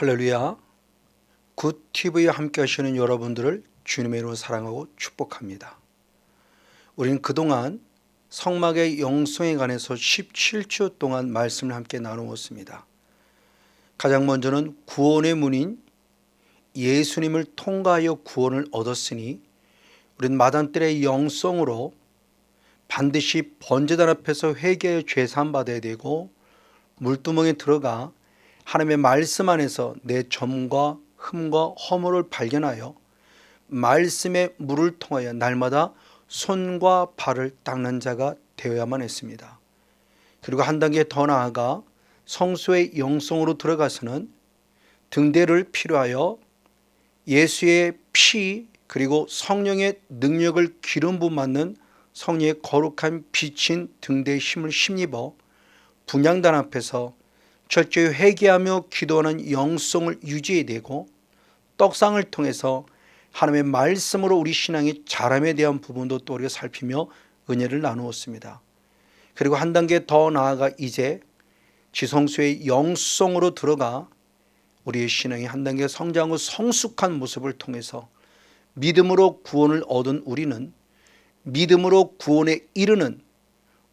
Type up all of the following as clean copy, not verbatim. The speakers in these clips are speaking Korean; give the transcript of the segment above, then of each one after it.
할렐루야. 굿TV에 함께 하시는 여러분들을 주님의 이름으로 사랑하고 축복합니다. 우리는 그동안 성막의 영성에 관해서 17주 동안 말씀을 함께 나누었습니다. 가장 먼저는 구원의 문인 예수님을 통과하여 구원을 얻었으니 우리는 마당들의 영성으로 반드시 번제단 앞에서 회개의 죄사함 받아야 되고 물두멍에 들어가 하나님의 말씀 안에서 내 점과 흠과 허물을 발견하여 말씀의 물을 통하여 날마다 손과 발을 닦는 자가 되어야만 했습니다. 그리고 한 단계 더 나아가 성소의 영성으로 들어가서는 등대를 필요하여 예수의 피 그리고 성령의 능력을 기름 부음 받는 성령의 거룩한 빛인 등대의 힘을 힘입어 분향단 앞에서 철저히 회개하며 기도하는 영성을 유지해야 되고 떡상을 통해서 하나님의 말씀으로 우리 신앙의 자람에 대한 부분도 또 우리가 살피며 은혜를 나누었습니다. 그리고 한 단계 더 나아가 이제 지성소의 영성으로 들어가 우리의 신앙이 한 단계 성장하고 성숙한 모습을 통해서 믿음으로 구원을 얻은 우리는 믿음으로 구원에 이르는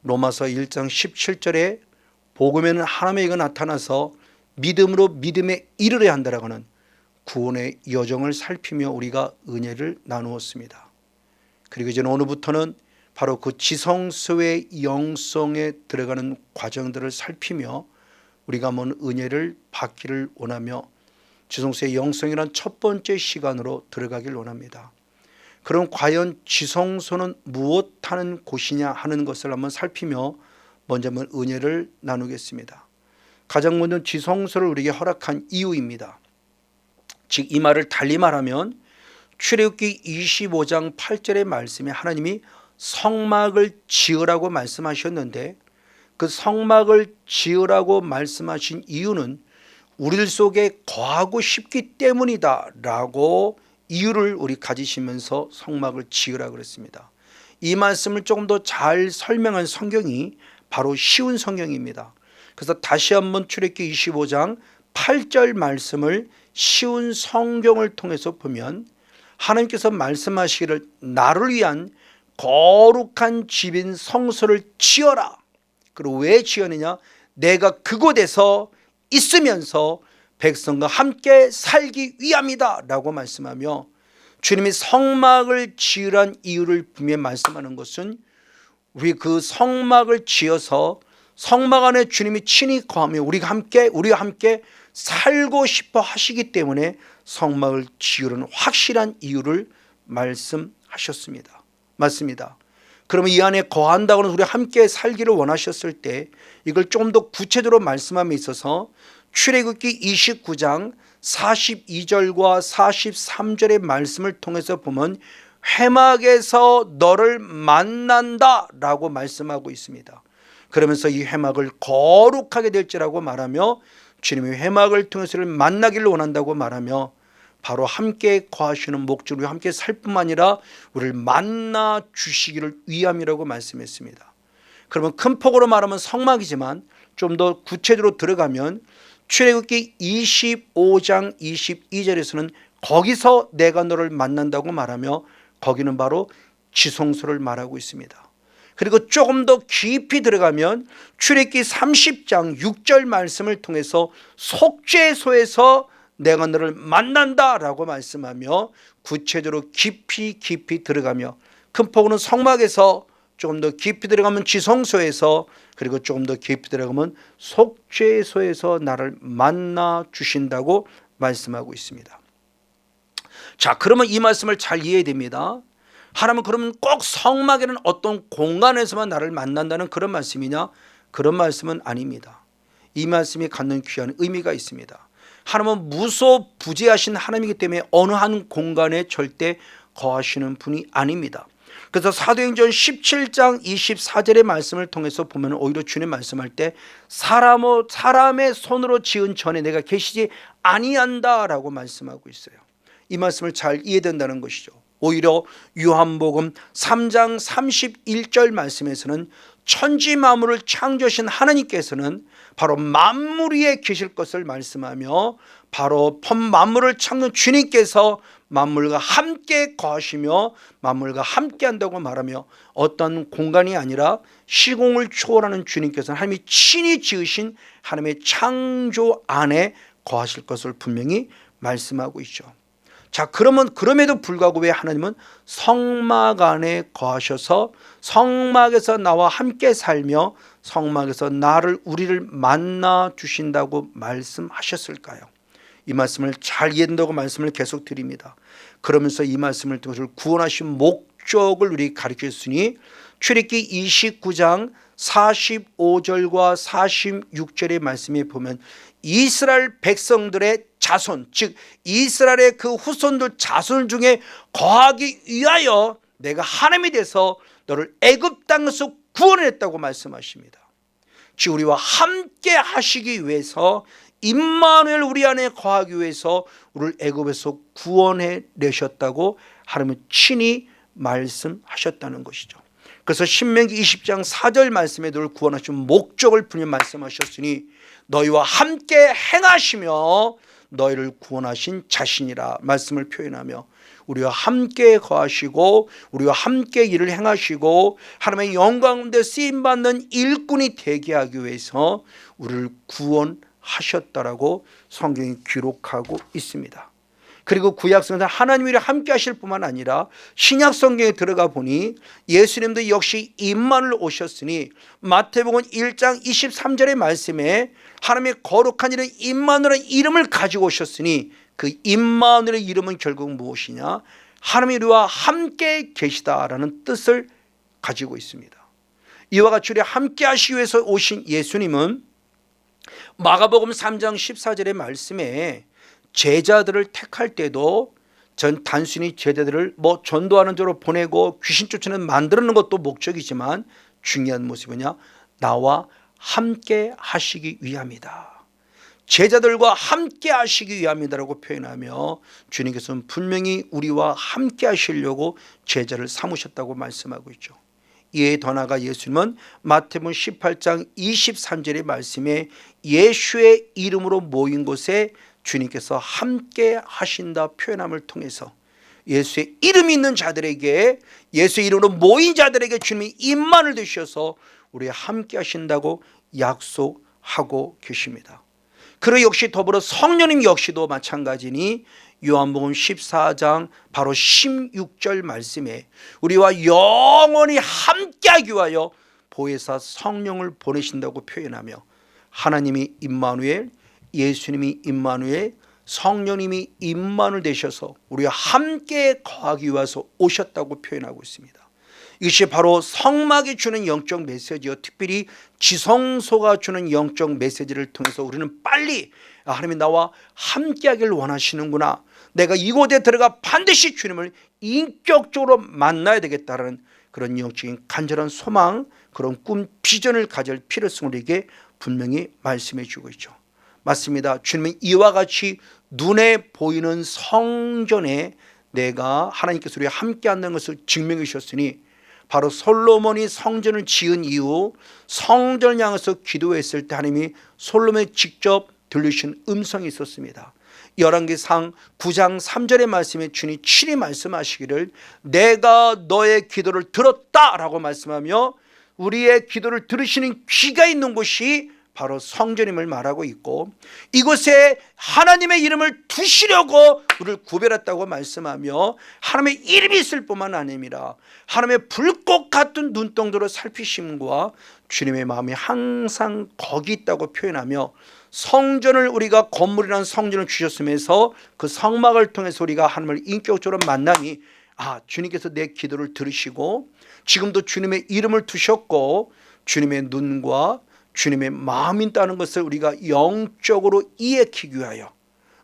로마서 1장 17절에 복음에는 하나님의 의가 나타나서 믿음으로 믿음에 이르려 한다라고 하는 구원의 여정을 살피며 우리가 은혜를 나누었습니다. 그리고 이제 오늘부터는 바로 그 지성소의 영성에 들어가는 과정들을 살피며 우리가 뭔 은혜를 받기를 원하며 지성소의 영성이란 첫 번째 시간으로 들어가길 원합니다. 그럼 과연 지성소는 무엇 하는 곳이냐 하는 것을 한번 살피며 먼저 한번 은혜를 나누겠습니다. 가장 먼저 지성소를 우리에게 허락한 이유입니다. 즉 이 말을 달리 말하면 출애굽기 25장 8절의 말씀에 하나님이 성막을 지으라고 말씀하셨는데 그 성막을 지으라고 말씀하신 이유는 우리들 속에 거하고 싶기 때문이다 라고 이유를 우리 가지시면서 성막을 지으라고 그랬습니다. 이 말씀을 조금 더 잘 설명한 성경이 바로 쉬운 성경입니다. 그래서 다시 한번 출애굽기 25장 8절 말씀을 쉬운 성경을 통해서 보면 하나님께서 말씀하시기를 나를 위한 거룩한 집인 성소를 지어라. 그리고 왜 지어느냐? 내가 그곳에서 있으면서 백성과 함께 살기 위함이다 라고 말씀하며 주님이 성막을 지으란 이유를 분명히 말씀하는 것은 우리 그 성막을 지어서 성막 안에 주님이 친히 거하며 우리가 함께 살고 싶어 하시기 때문에 성막을 지으라는 확실한 이유를 말씀하셨습니다. 맞습니다. 그러면 이 안에 거한다고 하는 우리 함께 살기를 원하셨을 때 이걸 좀 더 구체적으로 말씀함에 있어서 출애굽기 29장 42절과 43절의 말씀을 통해서 보면 회막에서 너를 만난다 라고 말씀하고 있습니다. 그러면서 이 회막을 거룩하게 될지라고 말하며 주님이 회막을 통해서 만나기를 원한다고 말하며 바로 함께 거하시는 목적으로 함께 살 뿐만 아니라 우리를 만나 주시기를 위함이라고 말씀했습니다. 그러면 큰 폭으로 말하면 성막이지만 좀 더 구체적으로 들어가면 출애굽기 25장 22절에서는 거기서 내가 너를 만난다고 말하며 거기는 바로 지성소를 말하고 있습니다. 그리고 조금 더 깊이 들어가면 출애굽기 30장 6절 말씀을 통해서 속죄소에서 내가 너를 만난다라고 말씀하며 구체적으로 깊이 들어가며 큰 폭으로는 성막에서 조금 더 깊이 들어가면 지성소에서 그리고 조금 더 깊이 들어가면 속죄소에서 나를 만나 주신다고 말씀하고 있습니다. 자, 그러면 이 말씀을 잘 이해해야 됩니다. 하나님은 그러면 꼭 성막에는 어떤 공간에서만 나를 만난다는 그런 말씀이냐? 그런 말씀은 아닙니다. 이 말씀이 갖는 귀한 의미가 있습니다. 하나님은 무소부재하신 하나님이기 때문에 어느 한 공간에 절대 거하시는 분이 아닙니다. 그래서 사도행전 17장 24절의 말씀을 통해서 보면 오히려 주님 말씀할 때 사람의 손으로 지은 전에 내가 계시지 아니한다라고 말씀하고 있어요. 이 말씀을 잘 이해된다는 것이죠. 오히려 요한복음 3장 31절 말씀에서는 천지 만물을 창조하신 하나님께서는 바로 만물 위에 계실 것을 말씀하며 바로 만물을 창조한 주님께서 만물과 함께 거하시며 만물과 함께 한다고 말하며 어떤 공간이 아니라 시공을 초월하는 주님께서는 하나님이 친히 지으신 하나님의 창조 안에 거하실 것을 분명히 말씀하고 있죠. 자, 그러면 그럼에도 불구하고 왜 하나님은 성막 안에 거하셔서 성막에서 나와 함께 살며 성막에서 우리를 만나 주신다고 말씀하셨을까요? 이 말씀을 잘 이해한다고 말씀을 계속 드립니다. 그러면서 이 말씀을 통해서 구원하신 목적을 우리 가르쳐 주시니 출애굽기 29장 45절과 46절의 말씀에 보면 이스라엘 백성들의 자손, 즉 이스라엘의 그 후손들 자손 중에 거하기 위하여 내가 하나님이 돼서 너를 애굽 땅에서 구원했다고 말씀하십니다. 즉 우리와 함께 하시기 위해서 임마누엘 우리 안에 거하기 위해서 우리를 애굽에서 구원해 내셨다고 하나님은 친히 말씀하셨다는 것이죠. 그래서 신명기 20장 4절 말씀에 너를 구원하신 목적을 분명히 말씀하셨으니 너희와 함께 행하시며 너희를 구원하신 자신이라 말씀을 표현하며 우리와 함께 거하시고 우리와 함께 일을 행하시고 하나님의 영광 가운데 쓰임받는 일꾼이 되게 하기 위해서 우리를 구원하셨다라고 성경이 기록하고 있습니다. 그리고 구약성경에 하나님이 함께 하실 뿐만 아니라 신약성경에 들어가 보니 예수님도 역시 임마누엘 오셨으니 마태복음 1장 23절의 말씀에 하나님의 거룩한 이름 임마누엘의 이름을 가지고 오셨으니 그 임마누엘의 이름은 결국 무엇이냐? 하나님이 우리와 함께 계시다라는 뜻을 가지고 있습니다. 이와 같이 우리와 함께 하시기 위해서 오신 예수님은 마가복음 3장 14절의 말씀에 제자들을 택할 때도 전 단순히 제자들을 전도하는 자로 보내고 귀신 쫓아내는 만드는 것도 목적이지만 중요한 모습이냐? 나와 함께 하시기 위함이다. 제자들과 함께 하시기 위함이다라고 표현하며 주님께서는 분명히 우리와 함께 하시려고 제자를 삼으셨다고 말씀하고 있죠. 이에 더 나아가 예수님은 마태복음 18장 23절의 말씀에 예수의 이름으로 모인 곳에 주님께서 함께 하신다 표현함을 통해서 예수의 이름이 있는 자들에게 예수의 이름으로 모인 자들에게 주님이 임마누엘 되셔서 우리와 함께 하신다고 약속하고 계십니다. 그리고 역시 더불어 성령님 역시도 마찬가지니 요한복음 14장 바로 16절 말씀에 우리와 영원히 함께하기 위하여 보혜사 성령을 보내신다고 표현하며 하나님이 임마누엘, 예수님이 임마누엘, 성령님이 임마누엘 되셔서 우리와 함께 거하기 위해서 오셨다고 표현하고 있습니다. 이것이 바로 성막이 주는 영적 메시지요. 특별히 지성소가 주는 영적 메시지를 통해서 우리는 빨리 하나님이 나와 함께하기를 원하시는구나. 내가 이곳에 들어가 반드시 주님을 인격적으로 만나야 되겠다는 그런 영적인 간절한 소망, 그런 꿈, 비전을 가질 필요성을 우리에게 분명히 말씀해 주고 있죠. 맞습니다. 주님은 이와 같이 눈에 보이는 성전에 내가 하나님께서 우리와 함께 한다는 것을 증명해 주셨으니 바로 솔로몬이 성전을 지은 이후 성전을 향해서 기도했을 때 하나님이 솔로몬에 직접 들리신 음성이 있었습니다. 열왕기상 9장 3절의 말씀에 주님 친히 말씀하시기를 내가 너의 기도를 들었다라고 말씀하며 우리의 기도를 들으시는 귀가 있는 곳이 바로 성전임을 말하고 있고 이곳에 하나님의 이름을 두시려고 우리를 구별했다고 말씀하며 하나님의 이름이 있을 뿐만 아니라 하나님의 불꽃 같은 눈동자로 살피심과 주님의 마음이 항상 거기 있다고 표현하며 성전을 우리가 건물이라는 성전을 주셨으면서 그 성막을 통해서 우리가 하나님을 인격적으로 만나니 주님께서 내 기도를 들으시고 지금도 주님의 이름을 두셨고 주님의 눈과 주님의 마음이 있다는 것을 우리가 영적으로 이해하기 위하여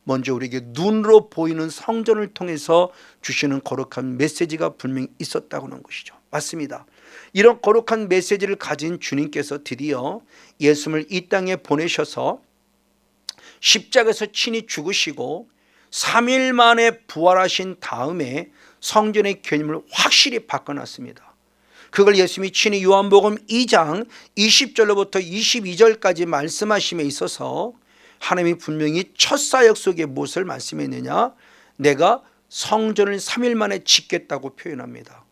먼저 우리에게 눈으로 보이는 성전을 통해서 주시는 거룩한 메시지가 분명히 있었다고 하는 것이죠. 맞습니다. 이런 거룩한 메시지를 가진 주님께서 드디어 예수님을 이 땅에 보내셔서 십자가에서 친히 죽으시고 3일 만에 부활하신 다음에 성전의 개념을 확실히 바꿔놨습니다. 그걸 예수님이 친히 요한복음 2장 20절로부터 22절까지 말씀하심에 있어서 하나님이 분명히 첫 사역 속에 무엇을 말씀했느냐, 내가 성전을 3일 만에 짓겠다고 표현합니다.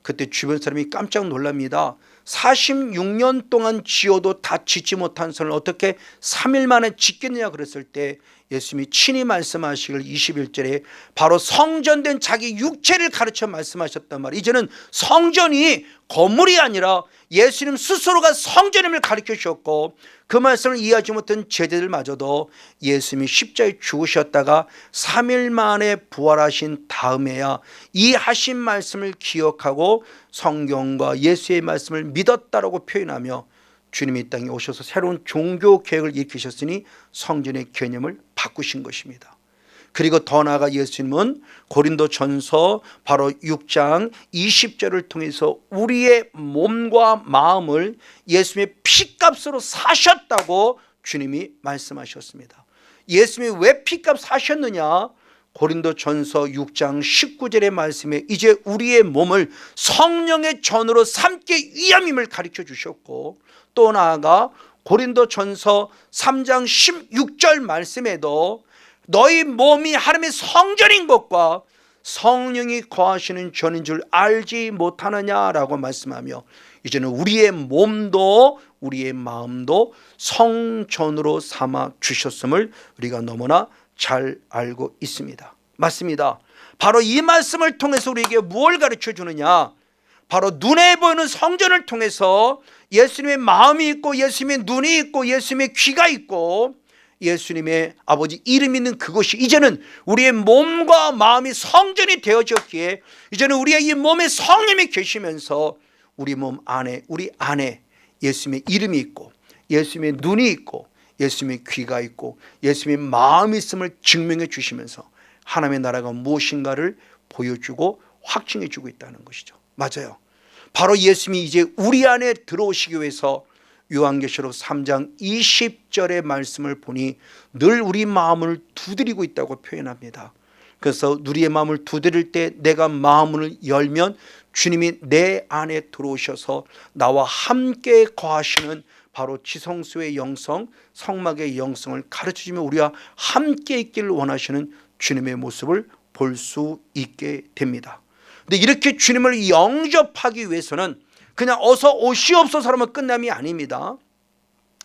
그때 주변 사람이 깜짝 놀랍니다. 46년 동안 지어도 다 짓지 못한 선을 어떻게 3일 만에 짓겠느냐 그랬을 때 예수님이 친히 말씀하시길 21절에 바로 성전된 자기 육체를 가르쳐 말씀하셨단 말이에요. 이제는 성전이 건물이 아니라 예수님 스스로가 성전임을 가르쳐 주셨고, 그 말씀을 이해하지 못한 제자들마저도 예수님이 십자가에 죽으셨다가 3일 만에 부활하신 다음에야 이 하신 말씀을 기억하고 성경과 예수의 말씀을 믿었다라고 표현하며 주님이 이 땅에 오셔서 새로운 종교 개혁을 일으키셨으니 성전의 개념을 바꾸신 것입니다. 그리고 더 나아가 예수님은 고린도전서 바로 6장 20절을 통해서 우리의 몸과 마음을 예수님의 피값으로 사셨다고 주님이 말씀하셨습니다. 위해서 왜 피값 사셨느냐? 고린도전서 6장 19절의 말씀에 이제 우리의 몸을 성령의 전으로 삼기 위함임을 가르쳐 주셨고, 또 나아가 고린도전서 3장 16절 말씀에도 너희 몸이 하나님의 성전인 것과 성령이 거하시는 전인 줄 알지 못하느냐라고 말씀하며, 이제는 우리의 몸도 우리의 마음도 성전으로 삼아 주셨음을 우리가 너무나 잘 알고 있습니다. 맞습니다. 바로 이 말씀을 통해서 우리에게 무엇을 가르쳐 주느냐? 바로 눈에 보이는 성전을 통해서 예수님의 마음이 있고 예수님의 눈이 있고 예수님의 귀가 있고 예수님의 아버지 이름이 있는 그것이 이제는 우리의 몸과 마음이 성전이 되어졌기에 이제는 우리의 이 몸에 성령이 계시면서 우리 몸 안에, 우리 안에 예수님의 이름이 있고 예수님의 눈이 있고 예수님의 귀가 있고 예수님의 마음이 있음을 증명해 주시면서 하나님의 나라가 무엇인가를 보여주고 확증해 주고 있다는 것이죠. 맞아요. 바로 예수님이 이제 우리 안에 들어오시기 위해서 요한계시록 3장 20절의 말씀을 보니 늘 우리 마음을 두드리고 있다고 표현합니다. 그래서 우리의 마음을 두드릴 때 내가 마음을 열면 주님이 내 안에 들어오셔서 나와 함께 거하시는 바로 지성소의 영성, 성막의 영성을 가르쳐주며 우리와 함께 있기를 원하시는 주님의 모습을 볼 수 있게 됩니다. 근데 이렇게 주님을 영접하기 위해서는 그냥 어서 오시옵소서 하면 끝남이 아닙니다.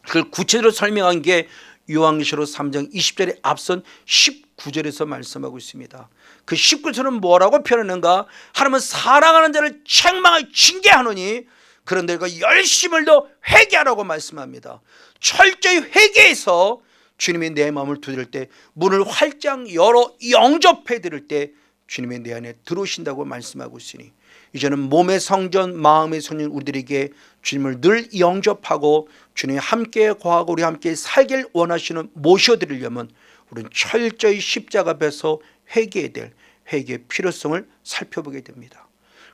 그걸 구체적으로 설명한 게 요한계시록 3장 20절에 앞선 19절에서 말씀하고 있습니다. 그 19절은 뭐라고 표현하는가? 하나님은 사랑하는 자를 책망하여 징계하노니 그런 데가 열심을 더 회개하라고 말씀합니다. 철저히 회개해서 주님이 내 마음을 두드릴 때 문을 활짝 열어 영접해 드릴 때 주님이 내 안에 들어오신다고 말씀하고 있으니 이제는 몸의 성전, 마음의 성전 우리들에게 주님을 늘 영접하고 주님이 함께 거하고 우리 함께 살길 원하시는 모셔드리려면 우리는 철저히 십자가 앞에서 회개해야 될 회개의 필요성을 살펴보게 됩니다.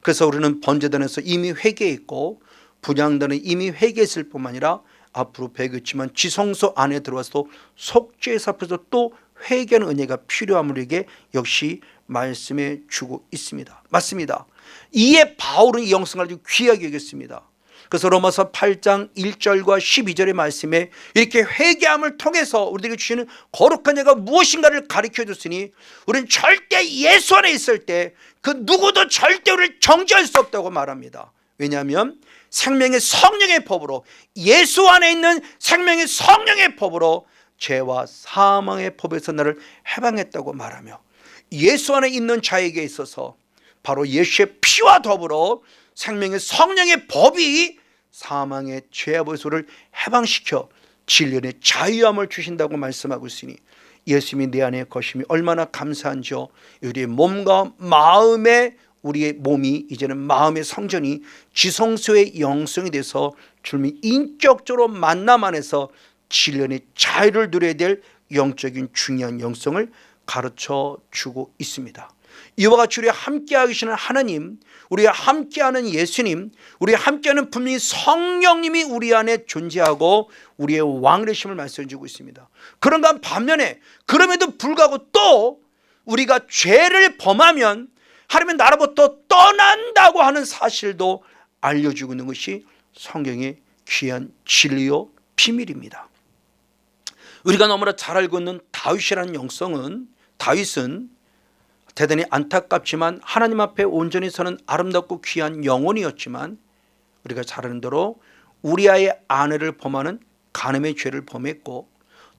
그래서 우리는 번제단에서 이미 회개했고 분향단은 이미 회개했을 뿐만 아니라 앞으로 배우겠지만 지성소 안에 들어와서 속죄사 앞에서 또 회개하는 은혜가 필요함을 우리에게 역시 말씀해 주고 있습니다. 맞습니다. 이에 바울은 이 영성을 아주 귀하게 여겼습니다. 그래서 로마서 8장 1절과 12절의 말씀에 이렇게 회개함을 통해서 우리에게 주시는 거룩한 예가 무엇인가를 가르쳐 줬으니 우리는 절대 예수 안에 있을 때 그 누구도 절대 우리를 정죄할 수 없다고 말합니다. 왜냐하면 생명의 성령의 법으로 예수 안에 있는 생명의 성령의 법으로 죄와 사망의 법에서 나를 해방했다고 말하며 예수 안에 있는 자에게 있어서 바로 예수의 피와 더불어 생명의 성령의 법이 사망의 죄와 법에서 우리를 해방시켜 진리의 자유함을 주신다고 말씀하고 있으니 예수님이 내 안에 거심이 얼마나 감사한지요. 우리의 몸과 마음에 우리의 몸이 이제는 마음의 성전이 지성소의 영성이 돼서 주님이 인격적으로 만남 안에서 진리의 자유를 누려야 될 영적인 중요한 영성을 가르쳐 주고 있습니다. 이와 같이 우리와 함께하고 계시는 하나님, 우리와 함께하는 예수님, 우리와 함께하는 분명히 성령님이 우리 안에 존재하고 우리의 왕 되심을 말씀해 주고 있습니다. 그런가 반면에 그럼에도 불구하고 또 우리가 죄를 범하면 하나님의 나라부터 떠난다고 하는 사실도 알려주고 있는 것이 성경의 귀한 진리요 비밀입니다. 우리가 너무나 잘 알고 있는 다윗이라는 영성은, 다윗은 대단히 안타깝지만 하나님 앞에 온전히 서는 아름답고 귀한 영혼이었지만, 우리가 잘 아는 대로 우리아의 아내를 범하는 간음의 죄를 범했고,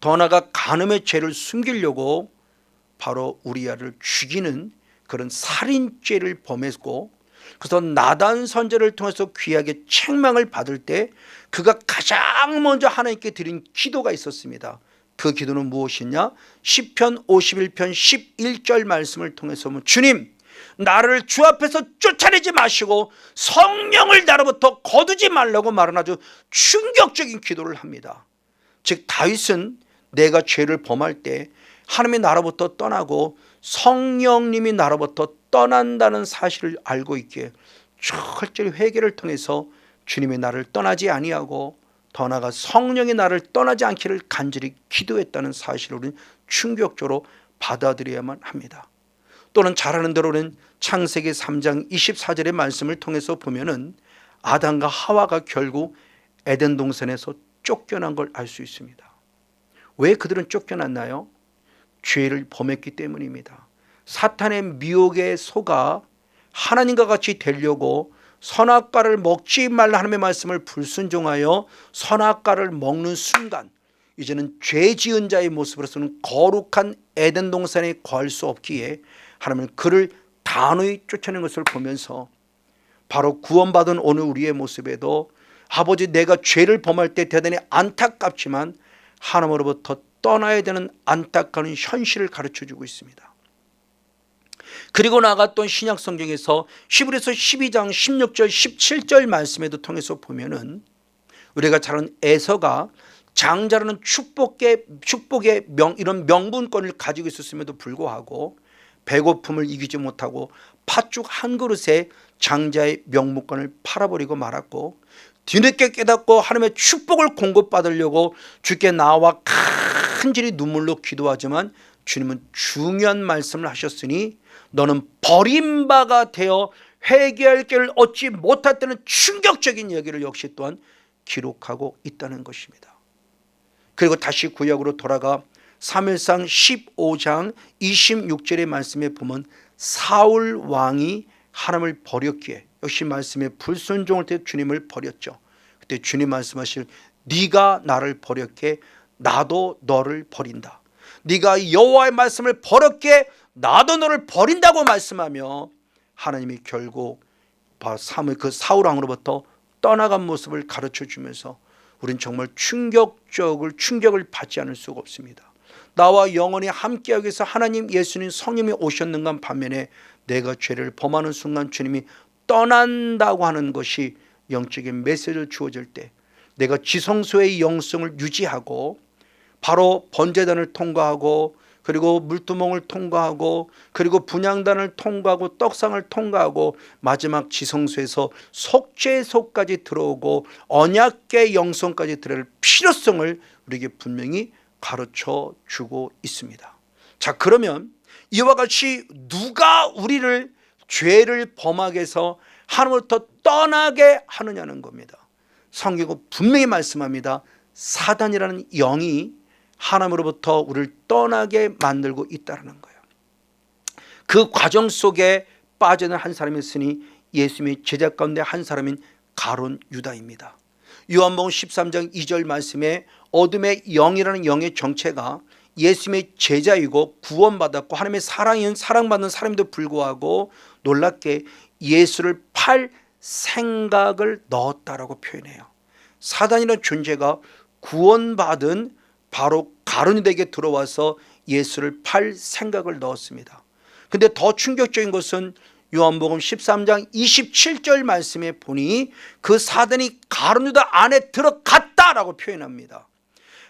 더 나아가 간음의 죄를 숨기려고 바로 우리아를 죽이는 그런 살인죄를 범했고, 그래서 나단 선지자를 통해서 귀하게 책망을 받을 때 그가 가장 먼저 하나님께 드린 기도가 있었습니다. 그 기도는 무엇이냐? 시편 51편 11절 말씀을 통해서 보면, 주님, 나를 주 앞에서 쫓아내지 마시고 성령을 나로부터 거두지 말라고 말하는 아주 충격적인 기도를 합니다. 즉 다윗은 내가 죄를 범할 때 하나님이 나로부터 떠나고 성령님이 나로부터 떠난다는 사실을 알고 있기에 철저히 회개를 통해서 주님이 나를 떠나지 아니하고 더 나아가 성령이 나를 떠나지 않기를 간절히 기도했다는 사실을 우리는 충격적으로 받아들여야만 합니다. 또는 잘 아는 대로는 창세기 3장 24절의 말씀을 통해서 보면은 아담과 하와가 결국 에덴 동산에서 쫓겨난 걸 알 수 있습니다. 왜 그들은 쫓겨났나요? 죄를 범했기 때문입니다. 사탄의 미혹에 속아 하나님과 같이 되려고 선악과를 먹지 말라 하나님의 말씀을 불순종하여 선악과를 먹는 순간 이제는 죄 지은 자의 모습으로서는 거룩한 에덴 동산에 거할 수 없기에 하나님은 그를 단호히 쫓아낸 것을 보면서 바로 구원받은 오늘 우리의 모습에도 아버지, 내가 죄를 범할 때 대단히 안타깝지만 하나님으로부터 떠나야 되는 안타까운 현실을 가르쳐주고 있습니다. 그리고 나갔던 신약 성경에서 히브리서 12장 16절 17절 말씀에도 통해서 보면은 우리가 잘 아는 에서가 장자라는 축복의 이런 명분권을 가지고 있었음에도 불구하고 배고픔을 이기지 못하고 팥죽 한 그릇에 장자의 명분권을 팔아버리고 말았고, 뒤늦게 깨닫고 하나님의 축복을 공급받으려고 주께 나와 간절히 눈물로 기도하지만 주님은 중요한 말씀을 하셨으니 너는 버림바가 되어 회개할 길을 얻지 못했다는 충격적인 얘기를 역시 또한 기록하고 있다는 것입니다. 그리고 다시 구약으로 돌아가 사무엘상 15장 26절의 말씀에 보면 사울 왕이 하나님을 버렸기에 역시 말씀에 불순종할 때 주님을 버렸죠. 그때 주님 말씀하실, 네가 나를 버렸기에 나도 너를 버린다. 네가 여호와의 말씀을 버렸기에 나도 너를 버린다고 말씀하며 하나님이 결국 그 사울 왕으로부터 떠나간 모습을 가르쳐주면서 우린 정말 충격을 받지 않을 수가 없습니다. 나와 영원히 함께하기 위해서 하나님 예수님 성령이 오셨는가 반면에 내가 죄를 범하는 순간 주님이 떠난다고 하는 것이 영적인 메시지를 주어질 때 내가 지성소의 영성을 유지하고 바로 번제단을 통과하고 그리고 물두멍을 통과하고 그리고 분향단을 통과하고 떡상을 통과하고 마지막 지성소에서 속죄소까지 들어오고 언약궤 영성까지 들어갈 필요성을 우리에게 분명히 가르쳐 주고 있습니다. 자, 그러면 이와 같이 누가 우리를 죄를 범하게 해서 하나님으로부터 떠나게 하느냐는 겁니다. 성경은 분명히 말씀합니다. 사단이라는 영이 하나님으로부터 우리를 떠나게 만들고 있다는 거예요. 그 과정 속에 빠져있는 한 사람이 있으니 예수님의 제자 가운데 한 사람인 가룟 유다입니다. 요한복음 13장 2절 말씀에 어둠의 영이라는 영의 정체가 예수님의 제자이고 구원받았고 하나님의 사랑받는 사람도 불구하고 놀랍게 예수를 팔 생각을 넣었다라고 표현해요. 사단이라는 존재가 구원받은 바로 가룟 유다에게 들어와서 예수를 팔 생각을 넣었습니다. 그런데 더 충격적인 것은 요한복음 13장 27절 말씀에 보니 그 사단이 가룟 유다 안에 들어갔다라고 표현합니다.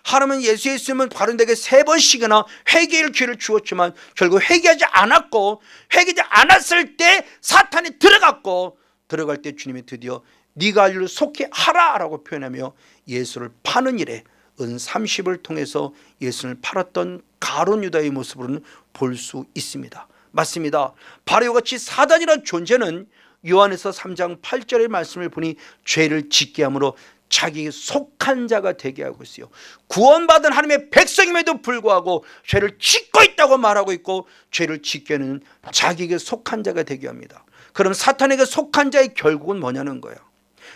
하나님은 예수님은 가룟 유다에게 3번씩이나 회개의 기회를 주었지만 결국 회개하지 않았고, 회개하지 않았을 때 사탄이 들어갔고, 들어갈 때 주님이 드디어 네가 할 일을 속히 하라라고 표현하며 예수를 파는 일에 은 30을 통해서 예수를 팔았던 가룟 유다의 모습으로는 볼 수 있습니다. 맞습니다. 바로 이와 같이 사단이라는 존재는 요한에서 3장 8절의 말씀을 보니 죄를 짓게 함으로 자기에게 속한 자가 되게 하고 있어요. 구원받은 하나님의 백성임에도 불구하고 죄를 짓고 있다고 말하고 있고, 죄를 짓게 하는 자기에게 속한 자가 되게 합니다. 그럼 사탄에게 속한 자의 결국은 뭐냐는 거예요.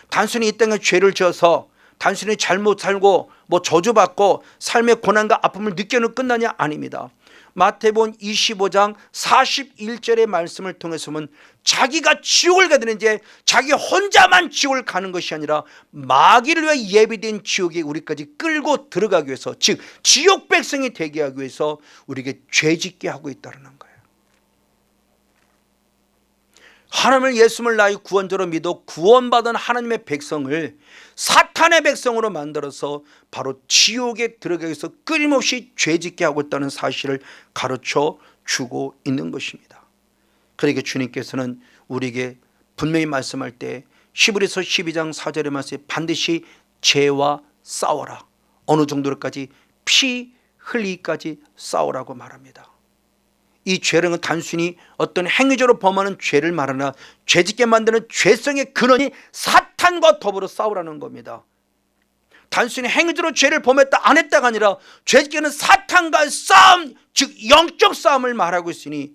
단순히 이 땅에 죄를 지어서 단순히 잘못 살고 저주받고 삶의 고난과 아픔을 느껴는 끝나냐? 아닙니다. 마태복음 25장 41절의 말씀을 통해서 보면 자기가 지옥을 가든 이제 자기 혼자만 지옥을 가는 것이 아니라 마귀를 위해 예비된 지옥에 우리까지 끌고 들어가기 위해서, 즉 지옥 백성이 되게 하기 위해서 우리에게 죄짓게 하고 있다는 거예요. 하나님을 예수를 나의 구원자로 믿어 구원받은 하나님의 백성을 사탄의 백성으로 만들어서 바로 지옥에 들어가기 위해서 끊임없이 죄짓게 하고 있다는 사실을 가르쳐 주고 있는 것입니다. 그러니까 주님께서는 우리에게 분명히 말씀할 때 히브리서 12장 4절의 말씀에 반드시 죄와 싸워라, 어느 정도로까지? 피 흘리기까지 싸우라고 말합니다. 이 죄는 단순히 어떤 행위적으로 범하는 죄를 말하나 죄짓게 만드는 죄성의 근원이 사탄과 더불어 싸우라는 겁니다. 단순히 행위적으로 죄를 범했다 안 했다가 아니라 죄짓게는 사탄과 싸움, 즉 영적 싸움을 말하고 있으니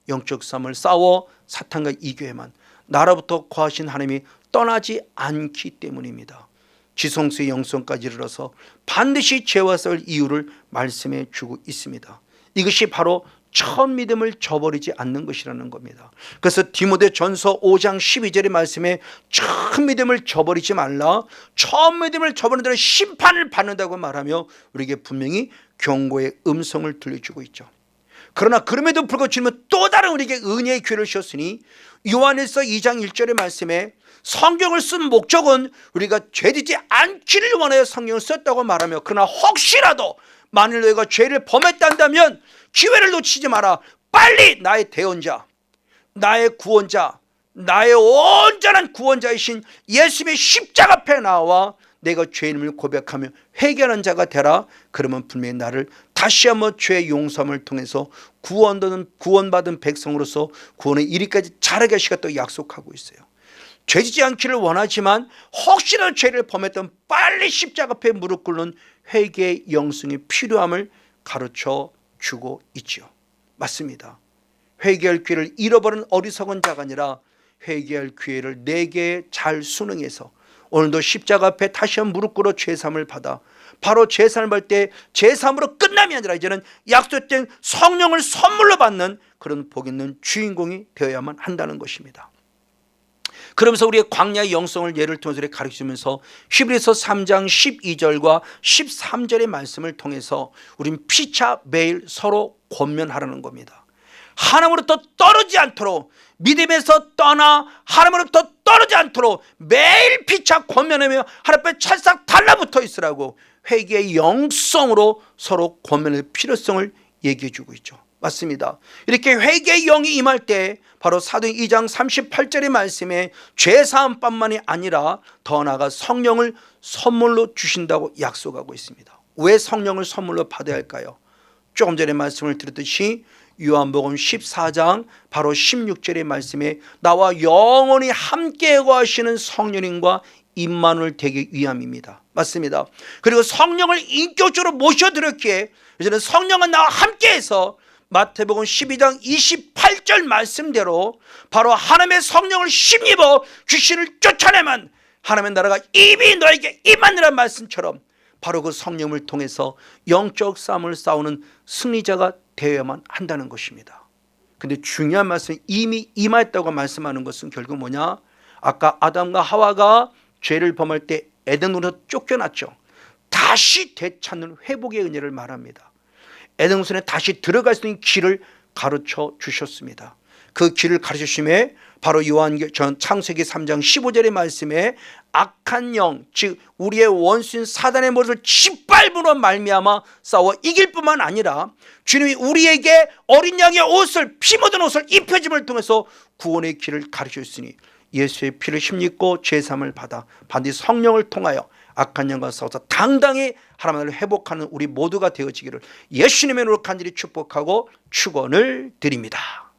영적 싸움을 싸워 사탄과 이겨야만 나라부터 거하신 하나님이 떠나지 않기 때문입니다. 지성수의 영성까지 이르러서 반드시 죄와 싸울 이유를 말씀해 주고 있습니다. 이것이 바로 처음 믿음을 저버리지 않는 것이라는 겁니다. 그래서 디모데전서 5장 12절의 말씀에 처음 믿음을 저버리지 말라, 처음 믿음을 저버리는 데는 심판을 받는다고 말하며 우리에게 분명히 경고의 음성을 들려주고 있죠. 그러나 그럼에도 불구하고 주님은 또 다른 우리에게 은혜의 기회를 주셨으니 요한일서 2장 1절의 말씀에 성경을 쓴 목적은 우리가 죄짓지 않기를 원하여 성경을 썼다고 말하며, 그러나 혹시라도 만일 너희가 죄를 범했단다면 기회를 놓치지 마라. 빨리 나의 대언자, 나의 구원자, 나의 온전한 구원자이신 예수님의 십자가 앞에 나와 내가 죄인임을 고백하며 회개하는 자가 되라. 그러면 분명히 나를 다시 한번 죄의 용서함을 통해서 구원받은 백성으로서 구원의 이리까지 자라게 하시가 또 약속하고 있어요. 죄지지 않기를 원하지만 혹시나 죄를 범했던 빨리 십자가 앞에 무릎 꿇는 회개의 영성이 필요함을 가르쳐 주고 있죠. 맞습니다. 회개할 기회를 잃어버린 어리석은 자가 아니라 회개할 기회를 내게 잘 순응해서 오늘도 십자가 앞에 다시 한번 무릎 꿇어 죄사함을 받아 바로 죄사함을 받을 때 죄사함으로 끝남이 아니라 이제는 약속된 성령을 선물로 받는 그런 복 있는 주인공이 되어야만 한다는 것입니다. 그러면서 우리의 광야의 영성을 예를 통해서 가르치면서 히브리서 3장 12절과 13절의 말씀을 통해서 우린 피차 매일 서로 권면하라는 겁니다. 하나님으로부터 떨어지지 않도록, 믿음에서 떠나 하나님으로부터 떨어지지 않도록 매일 피차 권면하며 하나님 앞에 찰싹 달라붙어 있으라고 회개의 영성으로 서로 권면의 필요성을 얘기해 주고 있죠. 맞습니다. 이렇게 회개의 영이 임할 때 바로 사도행 2장 38절의 말씀에 죄사함뿐만이 아니라 더 나아가 성령을 선물로 주신다고 약속하고 있습니다. 왜 성령을 선물로 받아야 할까요? 조금 전에 말씀을 드렸듯이 요한복음 14장 바로 16절의 말씀에 나와 영원히 함께 거하시는 성령님과 임마누엘 되기 위함입니다. 맞습니다. 그리고 성령을 인격적으로 모셔드렸기에 이제는 성령은 나와 함께해서 마태복음 12장 28절 말씀대로 바로 하나님의 성령을 힘입어 귀신을 쫓아내면 하나님의 나라가 이미 너에게 임하느라는 말씀처럼 바로 그 성령을 통해서 영적 싸움을 싸우는 승리자가 되어야만 한다는 것입니다. 그런데 중요한 말씀은 이미 임했다고 말씀하는 것은 결국 뭐냐? 아까 아담과 하와가 죄를 범할 때 에덴으로 쫓겨났죠. 다시 되찾는 회복의 은혜를 말합니다. 에덴동산에 다시 들어갈 수 있는 길을 가르쳐 주셨습니다. 그 길을 가르쳐 주심에 바로 창세기 3장 15절의 말씀에 악한 영, 즉 우리의 원수인 사단의 머리를 짓밟음으로 말미암아 싸워 이길 뿐만 아니라 주님이 우리에게 어린 양의 옷을, 피 묻은 옷을 입혀짐을 통해서 구원의 길을 가르쳐 주시니 예수의 피를 힘입고 죄사함을 받아 반드시 성령을 통하여 악한 영과 싸워서 당당히 하나님을 회복하는 우리 모두가 되어지기를 예수님의 이름으로 간절히 축복하고 축원을 드립니다.